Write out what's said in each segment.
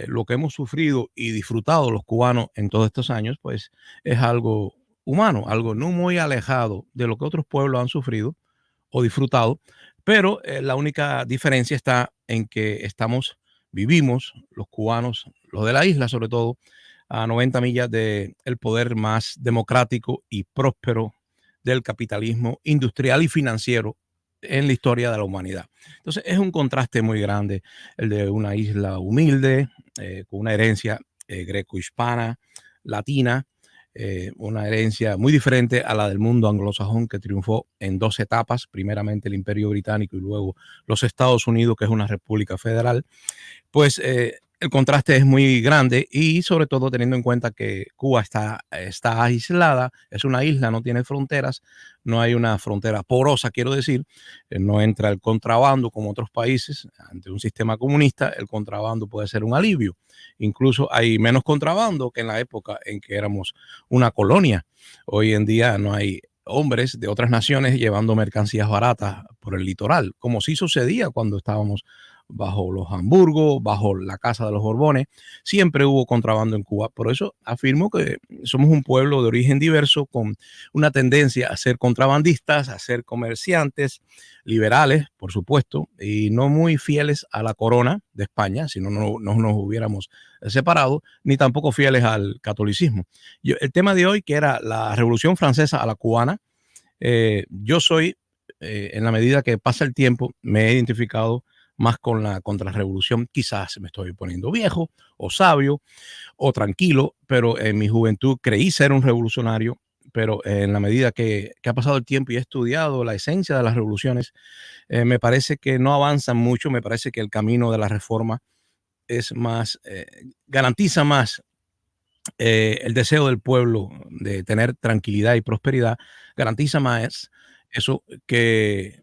lo que hemos sufrido y disfrutado los cubanos en todos estos años, pues es algo humano, algo no muy alejado de lo que otros pueblos han sufrido o disfrutado, pero la única diferencia está en que vivimos los cubanos, los de la isla sobre todo, a 90 millas del poder más democrático y próspero del capitalismo industrial y financiero en la historia de la humanidad. Entonces es un contraste muy grande el de una isla humilde, con una herencia greco-hispana, latina, una herencia muy diferente a la del mundo anglosajón que triunfó en dos etapas, primeramente el Imperio Británico y luego los Estados Unidos, que es una república federal. Pues el contraste es muy grande y sobre todo teniendo en cuenta que Cuba está aislada, es una isla, no tiene fronteras, no hay una frontera porosa, quiero decir, no entra el contrabando como otros países. Ante un sistema comunista, el contrabando puede ser un alivio. Incluso hay menos contrabando que en la época en que éramos una colonia. Hoy en día no hay hombres de otras naciones llevando mercancías baratas por el litoral, como sí sucedía cuando estábamos bajo los Hamburgos, bajo la Casa de los Borbones. Siempre hubo contrabando en Cuba. Por eso afirmo que somos un pueblo de origen diverso con una tendencia a ser contrabandistas, a ser comerciantes, liberales, por supuesto, y no muy fieles a la corona de España, si no, no nos hubiéramos separado, ni tampoco fieles al catolicismo. El tema de hoy, que era la Revolución Francesa a la cubana, yo soy, en la medida que pasa el tiempo, me he identificado más con la contrarrevolución. Quizás me estoy poniendo viejo o sabio o tranquilo, pero en mi juventud creí ser un revolucionario. Pero en la medida que ha pasado el tiempo y he estudiado la esencia de las revoluciones, me parece que no avanzan mucho. Me parece que el camino de la reforma es más, garantiza más el deseo del pueblo de tener tranquilidad y prosperidad, garantiza más eso que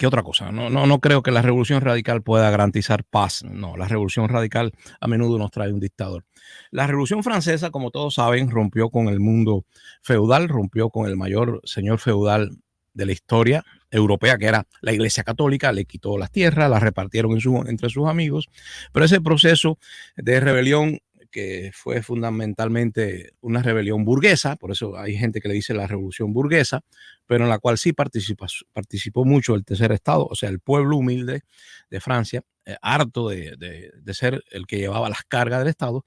otra cosa. No creo que la revolución radical pueda garantizar paz. No, la revolución radical a menudo nos trae un dictador. La revolución francesa, como todos saben, rompió con el mundo feudal, rompió con el mayor señor feudal de la historia europea, que era la Iglesia Católica. Le quitó las tierras, las repartieron entre sus amigos, pero ese proceso de rebelión, que fue fundamentalmente una rebelión burguesa, por eso hay gente que le dice la revolución burguesa, pero en la cual sí participó mucho el tercer estado, o sea, el pueblo humilde de Francia, harto de ser el que llevaba las cargas del Estado,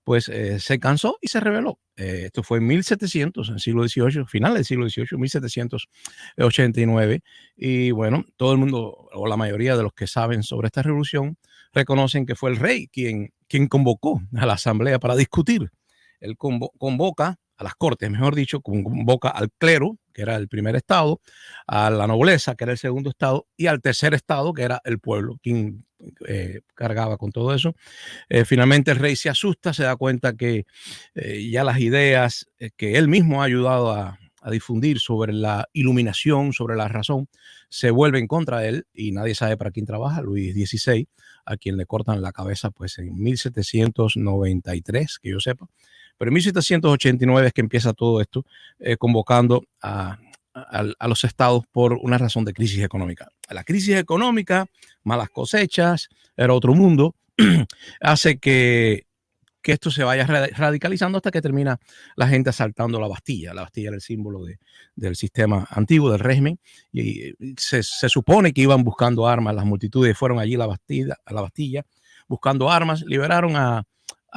pues se cansó y se rebeló. Esto fue en 1700, en el siglo XVIII, final del siglo XVIII, 1789. Y bueno, todo el mundo, o la mayoría de los que saben sobre esta revolución, reconocen que fue el rey quien convocó a la asamblea para discutir. Él convoca a las cortes, mejor dicho, convoca al clero, que era el primer estado, a la nobleza, que era el segundo estado, y al tercer estado, que era el pueblo, quien cargaba con todo eso. Finalmente el rey se asusta, se da cuenta que ya las ideas que él mismo ha ayudado a difundir sobre la iluminación, sobre la razón, se vuelven contra él y nadie sabe para quién trabaja. Luis XVI, a quien le cortan la cabeza pues en 1793, que yo sepa. Pero en 1789 es que empieza todo esto, convocando a los estados por una razón de crisis económica. La crisis económica, malas cosechas, era otro mundo, hace que esto se vaya radicalizando hasta que termina la gente asaltando la Bastilla. La Bastilla era el símbolo del sistema antiguo, del régimen, y se supone que iban buscando armas, las multitudes fueron allí a la Bastilla buscando armas, liberaron a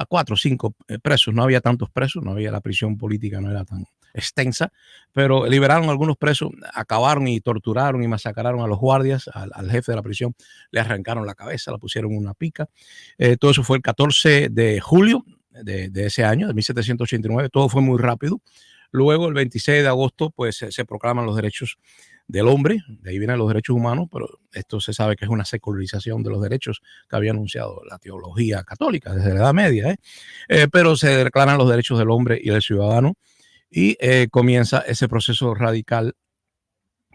4 o 5 presos, no había tantos presos, no había, la prisión política no era tan extensa, pero liberaron a algunos presos, acabaron y torturaron y masacraron a los guardias, al jefe de la prisión, le arrancaron la cabeza, la pusieron en una pica. Todo eso fue el 14 de julio de ese año, de 1789, todo fue muy rápido. Luego, el 26 de agosto, pues se proclaman los derechos del hombre, de ahí vienen los derechos humanos, pero esto se sabe que es una secularización de los derechos que había anunciado la teología católica desde la Edad Media, pero se declaran los derechos del hombre y del ciudadano y comienza ese proceso radical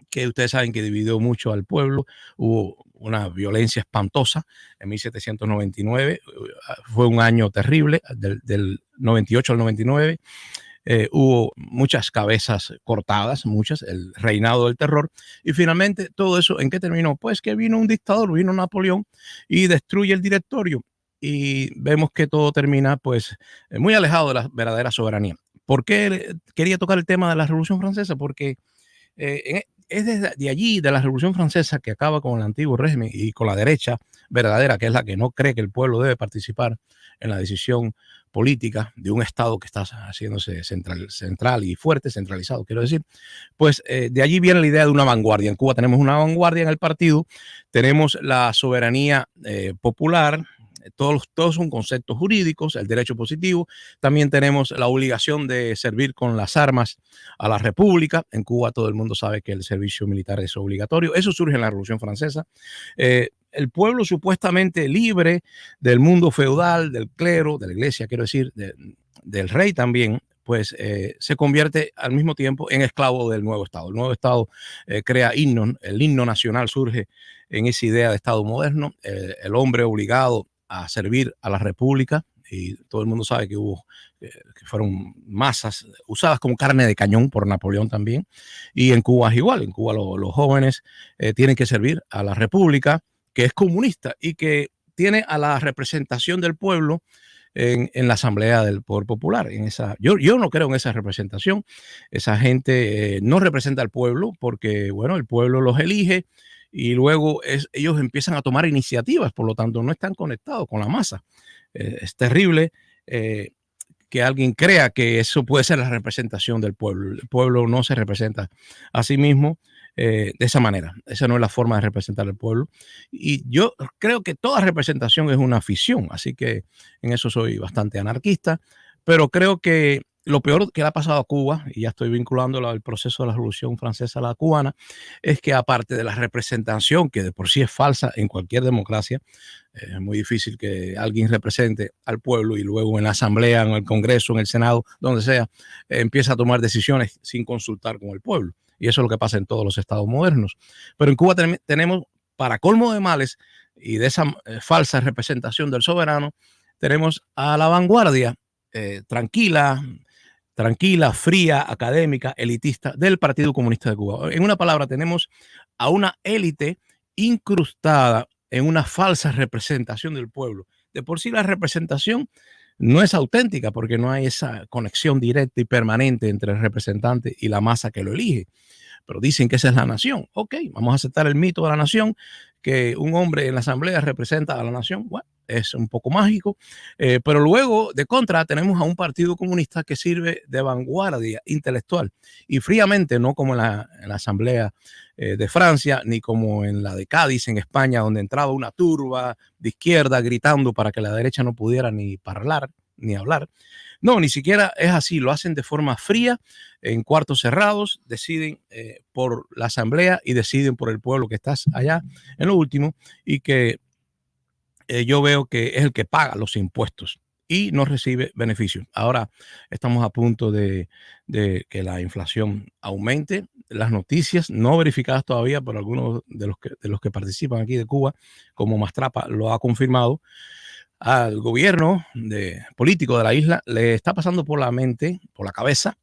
que ustedes saben que dividió mucho al pueblo. Hubo una violencia espantosa en 1799, fue un año terrible, del 98 al 99. Hubo muchas cabezas cortadas, muchas, el reinado del terror, y finalmente todo eso, ¿en qué terminó? Pues que vino un dictador, vino Napoleón y destruye el directorio. y vemos que todo termina pues muy alejado de la verdadera soberanía. ¿Por qué quería tocar el tema de la Revolución Francesa? Porque es desde de allí, de la Revolución Francesa, que acaba con el antiguo régimen y con la derecha verdadera, que es la que no cree que el pueblo debe participar en la decisión política de un Estado que está haciéndose central y fuerte, centralizado, quiero decir. Pues de allí viene la idea de una vanguardia. En Cuba tenemos una vanguardia en el partido, tenemos la soberanía popular. Todos son conceptos jurídicos, el derecho positivo. También tenemos la obligación de servir con las armas a la República. En Cuba todo el mundo sabe que el servicio militar es obligatorio. Eso surge en la Revolución Francesa. El pueblo supuestamente libre del mundo feudal, del clero, de la iglesia, quiero decir, del rey también, pues se convierte al mismo tiempo en esclavo del nuevo Estado. El nuevo Estado crea himnos, el himno nacional surge en esa idea de Estado moderno, el hombre obligado a servir a la República, y todo el mundo sabe que hubo, que fueron masas usadas como carne de cañón por Napoleón también, y en Cuba es igual. En Cuba los jóvenes tienen que servir a la República, que es comunista y que tiene a la representación del pueblo en la Asamblea del Poder Popular. Yo no creo en esa representación. Esa gente no representa al pueblo porque, bueno, el pueblo los elige y luego ellos empiezan a tomar iniciativas, por lo tanto no están conectados con la masa. Es terrible que alguien crea que eso puede ser la representación del pueblo. El pueblo no se representa a sí mismo de esa manera. Esa no es la forma de representar al pueblo. Y yo creo que toda representación es una ficción, así que en eso soy bastante anarquista, pero creo que lo peor que le ha pasado a Cuba, y ya estoy vinculándolo al proceso de la Revolución Francesa a la cubana, es que aparte de la representación, que de por sí es falsa en cualquier democracia, es muy difícil que alguien represente al pueblo y luego en la Asamblea, en el Congreso, en el Senado, donde sea, empieza a tomar decisiones sin consultar con el pueblo. Y eso es lo que pasa en todos los estados modernos. Pero en Cuba tenemos, para colmo de males y de esa falsa representación del soberano, tenemos a la vanguardia tranquila, fría, académica, elitista del Partido Comunista de Cuba. En una palabra, tenemos a una élite incrustada en una falsa representación del pueblo. De por sí la representación no es auténtica porque no hay esa conexión directa y permanente entre el representante y la masa que lo elige. Pero dicen que esa es la nación. Ok, vamos a aceptar el mito de la nación, que un hombre en la asamblea representa a la nación. Bueno, es un poco mágico, pero luego de contra tenemos a un partido comunista que sirve de vanguardia intelectual y fríamente, no como en la asamblea de Francia, ni como en la de Cádiz en España, donde entraba una turba de izquierda gritando para que la derecha no pudiera ni hablar, ni hablar. No, ni siquiera es así, lo hacen de forma fría, en cuartos cerrados, deciden por la asamblea y deciden por el pueblo que está allá en lo último, y que yo veo que es el que paga los impuestos y no recibe beneficios. Ahora estamos a punto de que la inflación aumente. Las noticias no verificadas todavía por algunos de los que participan aquí de Cuba, como Mastrapa lo ha confirmado, al gobierno político de la isla le está pasando por la mente, por la cabeza,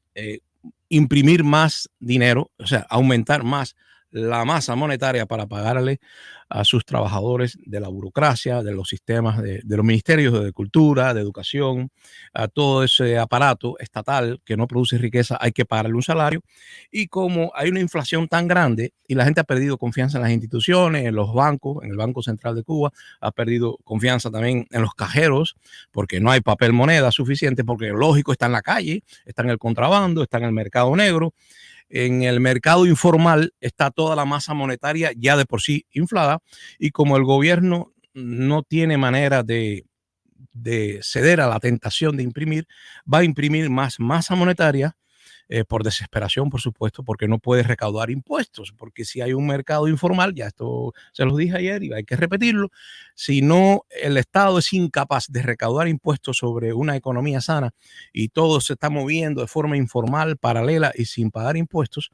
imprimir más dinero, o sea, aumentar más la masa monetaria para pagarle a sus trabajadores de la burocracia, de los sistemas, de los ministerios de cultura, de educación, a todo ese aparato estatal que no produce riqueza, hay que pagarle un salario. Y como hay una inflación tan grande y la gente ha perdido confianza en las instituciones, en los bancos, en el Banco Central de Cuba, ha perdido confianza también en los cajeros, porque no hay papel moneda suficiente, porque lógico está en la calle, está en el contrabando, está en el mercado negro. En el mercado informal está toda la masa monetaria ya de por sí inflada, y como el gobierno no tiene manera de ceder a la tentación de imprimir, va a imprimir más masa monetaria por desesperación, por supuesto, porque no puede recaudar impuestos, porque si hay un mercado informal, ya esto se los dije ayer y hay que repetirlo, si no el Estado es incapaz de recaudar impuestos sobre una economía sana y todo se está moviendo de forma informal, paralela y sin pagar impuestos,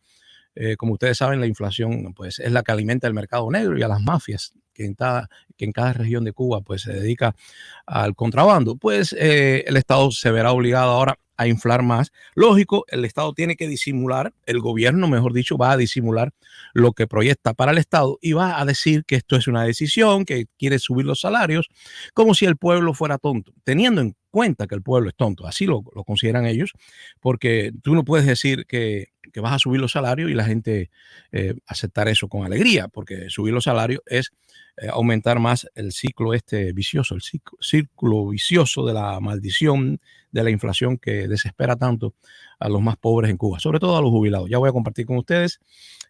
como ustedes saben, la inflación pues, es la que alimenta el mercado negro y a las mafias que en cada región de Cuba pues, se dedica al contrabando. Pues el Estado se verá obligado ahora a inflar más. Lógico, el Estado tiene que disimular, el gobierno, mejor dicho, va a disimular lo que proyecta para el Estado y va a decir que esto es una decisión, que quiere subir los salarios, como si el pueblo fuera tonto, teniendo en cuenta que el pueblo es tonto. Así lo consideran ellos, porque tú no puedes decir que vas a subir los salarios y la gente aceptar eso con alegría, porque subir los salarios es aumentar más el ciclo este vicioso, el círculo vicioso de la maldición de la inflación que desespera tanto a los más pobres en Cuba, sobre todo a los jubilados. Ya voy a compartir con ustedes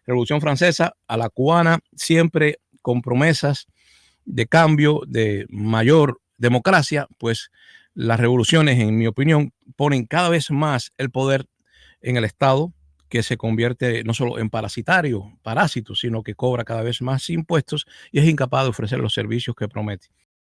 Revolución Francesa, a la cubana, siempre con promesas de cambio, de mayor democracia, pues las revoluciones, en mi opinión, ponen cada vez más el poder en el Estado, que se convierte no solo en parasitario, parásito, sino que cobra cada vez más impuestos y es incapaz de ofrecer los servicios que promete.